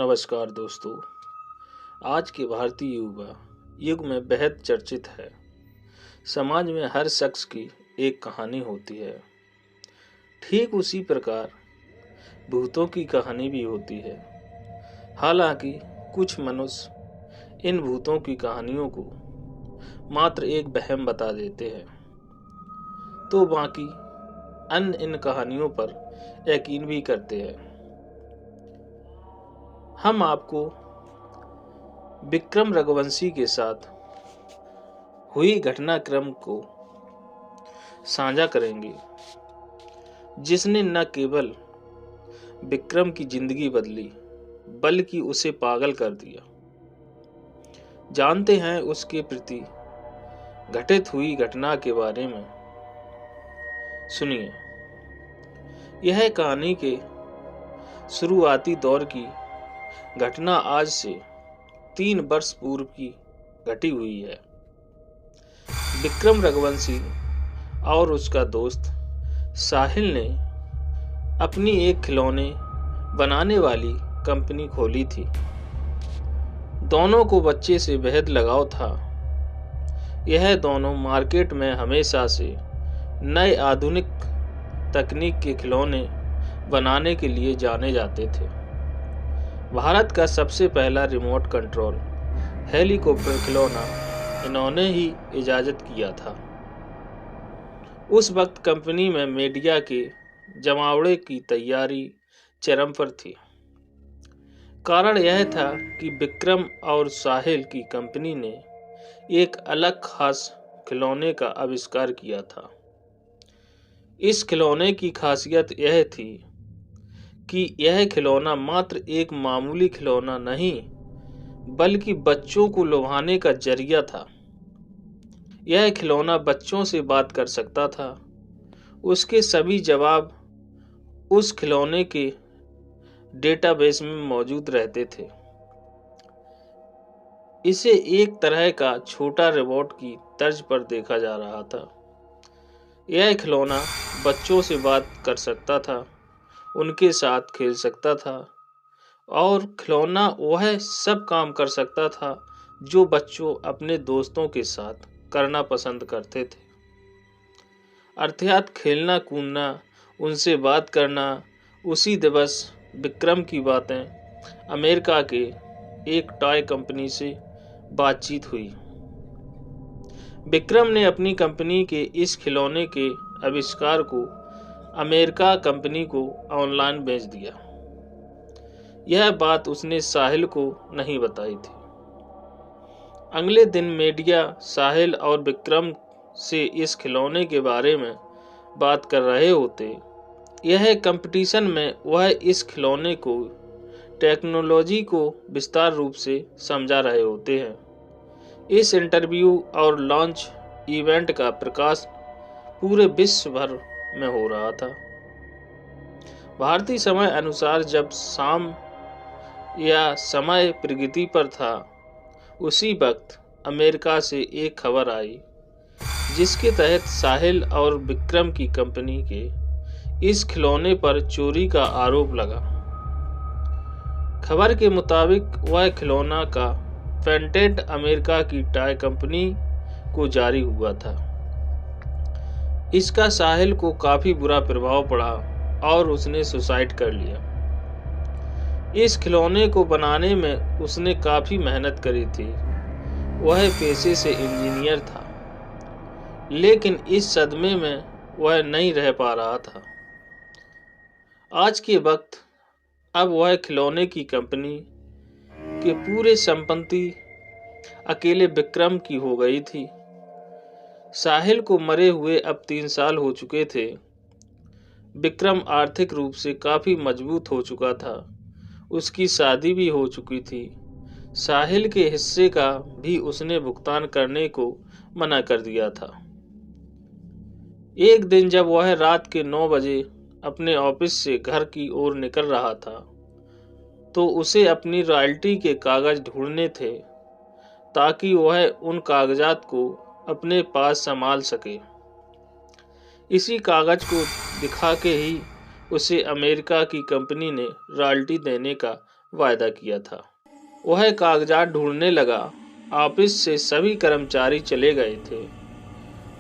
नमस्कार दोस्तों। आज के भारतीय युवा युग में बेहद चर्चित है। समाज में हर शख्स की एक कहानी होती है। ठीक उसी प्रकार भूतों की कहानी भी होती है। हालांकि कुछ मनुष्य इन भूतों की कहानियों को मात्र एक वहम बता देते हैं, तो बाकी अन्य इन कहानियों पर यकीन भी करते हैं। हम आपको विक्रम रघुवंशी के साथ हुई घटनाक्रम को साझा करेंगे, जिसने न केवल विक्रम की जिंदगी बदली बल्कि उसे पागल कर दिया। जानते हैं उसके प्रति घटित हुई घटना के बारे में। सुनिए, यह कहानी के शुरुआती दौर की घटना आज से 3 वर्ष पूर्व की घटी हुई है। विक्रम रघुवंशी और उसका दोस्त साहिल ने अपनी एक खिलौने बनाने वाली कंपनी खोली थी। दोनों को बच्चे से बेहद लगाव था। यह दोनों मार्केट में हमेशा से नए आधुनिक तकनीक के खिलौने बनाने के लिए जाने जाते थे। भारत का सबसे पहला रिमोट कंट्रोल हेलीकॉप्टर खिलौना इन्होंने ही इजाजत किया था। उस वक्त कंपनी में मीडिया के जमावड़े की तैयारी चरम पर थी। कारण यह था कि विक्रम और साहिल की कंपनी ने एक अलग खास खिलौने का आविष्कार किया था। इस खिलौने की खासियत यह थी कि यह खिलौना मात्र एक मामूली खिलौना नहीं, बल्कि बच्चों को लुभाने का जरिया था। यह खिलौना बच्चों से बात कर सकता था। उसके सभी जवाब उस खिलौने के डेटाबेस में मौजूद रहते थे। इसे एक तरह का छोटा रोबोट की तर्ज पर देखा जा रहा था। यह खिलौना बच्चों से बात कर सकता था, उनके साथ खेल सकता था और खिलौना वह सब काम कर सकता था जो बच्चों अपने दोस्तों के साथ करना पसंद करते थे। अर्थात खेलना, कूदना, उनसे बात करना। उसी दिवस विक्रम की बातें अमेरिका के एक टॉय कंपनी से बातचीत हुई। विक्रम ने अपनी कंपनी के इस खिलौने के आविष्कार को अमेरिका कंपनी को ऑनलाइन बेच दिया। यह बात उसने साहिल को नहीं बताई थी। अगले दिन मीडिया साहिल और विक्रम से इस खिलौने के बारे में बात कर रहे होते। यह कंपटीशन में वह इस खिलौने को टेक्नोलॉजी को विस्तार रूप से समझा रहे होते हैं। इस इंटरव्यू और लॉन्च इवेंट का प्रकाश पूरे विश्व भर में हो रहा था। भारतीय समय अनुसार जब शाम या समय प्रगति पर था, उसी वक्त अमेरिका से एक खबर आई जिसके तहत साहिल और विक्रम की कंपनी के इस खिलौने पर चोरी का आरोप लगा। खबर के मुताबिक वह खिलौना का पेटेंट अमेरिका की टॉय कंपनी को जारी हुआ था। इसका साहिल को काफी बुरा प्रभाव पड़ा और उसने सुसाइड कर लिया। इस खिलौने को बनाने में उसने काफी मेहनत करी थी। वह पेशे से इंजीनियर था, लेकिन इस सदमे में वह नहीं रह पा रहा था। आज के वक्त अब वह खिलौने की कंपनी के पूरे संपत्ति अकेले विक्रम की हो गई थी। साहिल को मरे हुए अब 3 साल हो चुके थे। विक्रम आर्थिक रूप से काफी मजबूत हो चुका था। उसकी शादी भी हो चुकी थी। साहिल के हिस्से का भी उसने भुगतान करने को मना कर दिया था। एक दिन जब वह रात के 9 बजे अपने ऑफिस से घर की ओर निकल रहा था, तो उसे अपनी रॉयल्टी के कागज ढूंढने थे ताकि वह उन कागजात को अपने पास संभाल सके। इसी कागज को दिखा के ही उसे अमेरिका की कंपनी ने रॉयल्टी देने का वायदा किया था। वह कागजात ढूंढने लगा। ऑफिस से सभी कर्मचारी चले गए थे।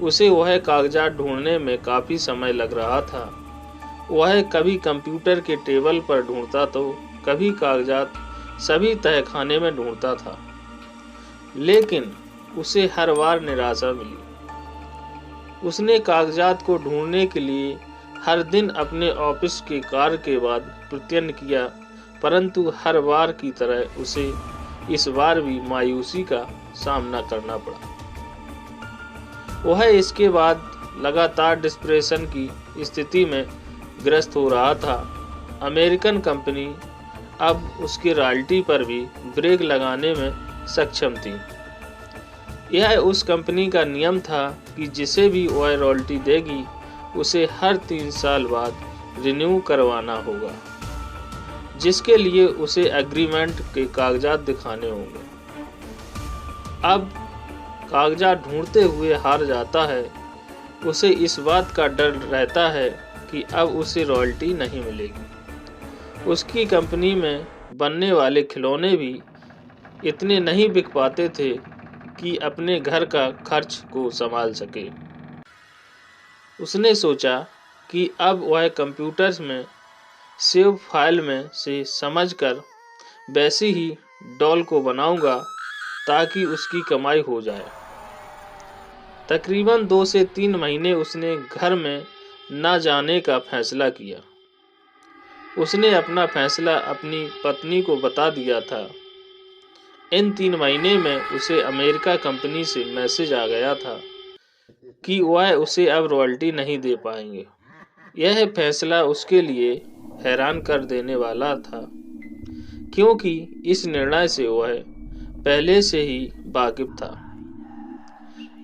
उसे वह कागजात ढूंढने में काफ़ी समय लग रहा था। वह कभी कंप्यूटर के टेबल पर ढूंढता तो कभी कागजात सभी तहखाने में ढूंढता था, लेकिन उसे हर बार निराशा मिली। उसने कागजात को ढूंढने के लिए हर दिन अपने ऑफिस के कार्य के बाद प्रयत्न किया, परंतु हर बार की तरह उसे इस बार भी मायूसी का सामना करना पड़ा। वह इसके बाद लगातार डिप्रेशन की स्थिति में ग्रस्त हो रहा था। अमेरिकन कंपनी अब उसकी रॉयल्टी पर भी ब्रेक लगाने में सक्षम थी। यह उस कंपनी का नियम था कि जिसे भी वह रॉयल्टी देगी उसे हर 3 साल बाद रिन्यू करवाना होगा, जिसके लिए उसे एग्रीमेंट के कागजात दिखाने होंगे। अब कागजात ढूंढते हुए हार जाता है। उसे इस बात का डर रहता है कि अब उसे रॉयल्टी नहीं मिलेगी। उसकी कंपनी में बनने वाले खिलौने भी इतने नहीं बिक पाते थे कि अपने घर का खर्च को संभाल सके। उसने सोचा कि अब वह कंप्यूटर्स में सेव फाइल में से समझकर वैसी ही डॉल को बनाऊंगा ताकि उसकी कमाई हो जाए। तकरीबन 2 से 3 महीने उसने घर में न जाने का फैसला किया। उसने अपना फैसला अपनी पत्नी को बता दिया था। इन 3 महीने में उसे अमेरिका कंपनी से मैसेज आ गया था कि वह उसे अब रॉयल्टी नहीं दे पाएंगे। यह फैसला उसके लिए हैरान कर देने वाला था, क्योंकि इस निर्णय से वह पहले से ही वाकिफ था।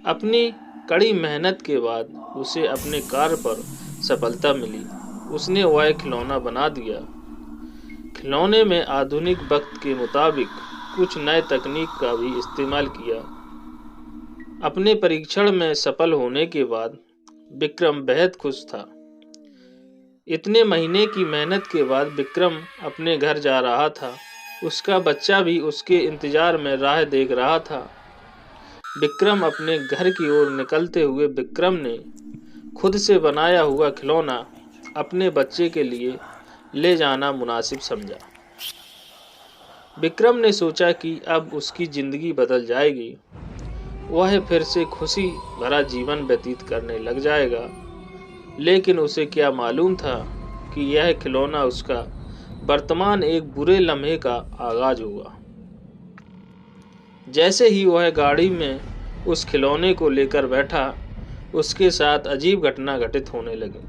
अपनी कड़ी मेहनत के बाद उसे अपने कार्य पर सफलता मिली। उसने वह खिलौना बना दिया। खिलौने में आधुनिक वक्त के मुताबिक कुछ नए तकनीक का भी इस्तेमाल किया। अपने परीक्षण में सफल होने के बाद विक्रम बेहद खुश था। इतने महीने की मेहनत के बाद विक्रम अपने घर जा रहा था। उसका बच्चा भी उसके इंतजार में राह देख रहा था। विक्रम अपने घर की ओर निकलते हुए विक्रम ने खुद से बनाया हुआ खिलौना अपने बच्चे के लिए ले जाना मुनासिब समझा। विक्रम ने सोचा कि अब उसकी जिंदगी बदल जाएगी। वह फिर से खुशी भरा जीवन व्यतीत करने लग जाएगा। लेकिन उसे क्या मालूम था कि यह खिलौना उसका वर्तमान एक बुरे लम्हे का आगाज होगा। जैसे ही वह गाड़ी में उस खिलौने को लेकर बैठा, उसके साथ अजीब घटना घटित होने लगी।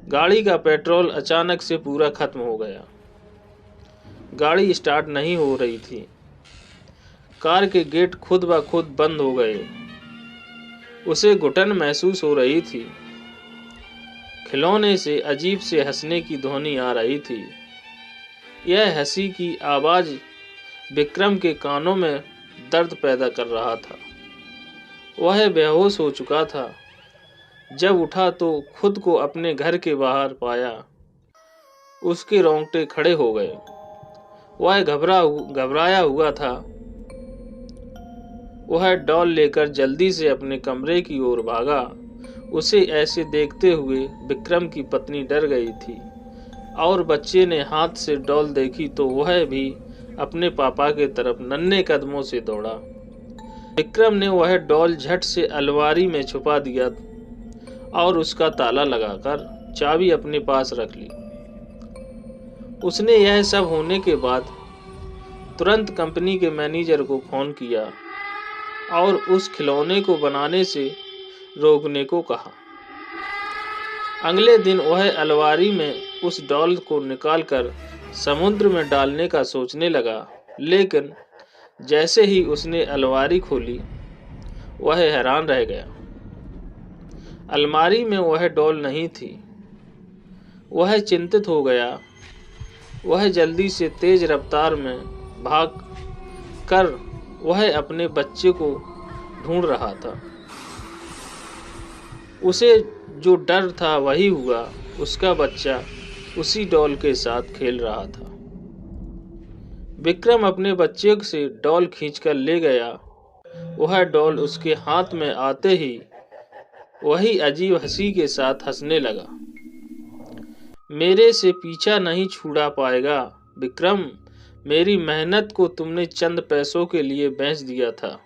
गाड़ी का पेट्रोल अचानक से पूरा खत्म हो गया। गाड़ी स्टार्ट नहीं हो रही थी। कार के गेट खुद ब खुद बंद हो गए। उसे घुटन महसूस हो रही थी। खिलौने से अजीब से हंसने की ध्वनि आ रही थी। यह हंसी की आवाज़ विक्रम के कानों में दर्द पैदा कर रहा था। वह बेहोश हो चुका था। जब उठा तो खुद को अपने घर के बाहर पाया। उसके रोंगटे खड़े हो गए। वह घबराया हुआ था। वह डॉल लेकर जल्दी से अपने कमरे की ओर भागा। उसे ऐसे देखते हुए विक्रम की पत्नी डर गई थी और बच्चे ने हाथ से डॉल देखी तो वह भी अपने पापा के तरफ नन्हे कदमों से दौड़ा। विक्रम ने वह डॉल झट से अलमारी में छुपा दिया और उसका ताला लगाकर चाबी अपने पास रख ली। उसने यह सब होने के बाद तुरंत कंपनी के मैनेजर को फोन किया और उस खिलौने को बनाने से रोकने को कहा। अगले दिन वह अलमारी में उस डॉल को निकालकर समुद्र में डालने का सोचने लगा, लेकिन जैसे ही उसने अलमारी खोली वह हैरान रह गया। अलमारी में वह डॉल नहीं थी। वह चिंतित हो गया। वह जल्दी से तेज रफ्तार में भाग कर वह अपने बच्चे को ढूंढ रहा था। उसे जो डर था वही हुआ। उसका बच्चा उसी डॉल के साथ खेल रहा था। विक्रम अपने बच्चे से डॉल खींचकर ले गया। वह डॉल उसके हाथ में आते ही वही अजीब हंसी के साथ हंसने लगा। मेरे से पीछा नहीं छुड़ा पाएगा विक्रम, मेरी मेहनत को तुमने चंद पैसों के लिए बेच दिया था।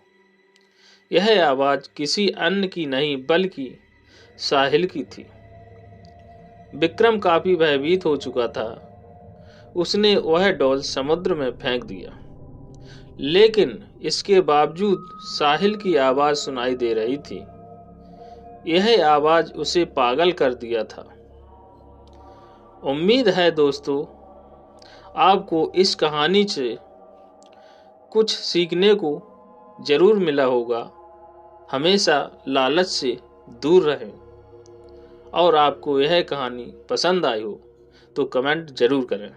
यह आवाज किसी अन्य की नहीं बल्कि साहिल की थी। विक्रम काफी भयभीत हो चुका था। उसने वह डॉल समुद्र में फेंक दिया, लेकिन इसके बावजूद साहिल की आवाज सुनाई दे रही थी। यह आवाज उसे पागल कर दिया था। उम्मीद है दोस्तों आपको इस कहानी से कुछ सीखने को जरूर मिला होगा। हमेशा लालच से दूर रहें। और आपको यह कहानी पसंद आई हो तो कमेंट जरूर करें।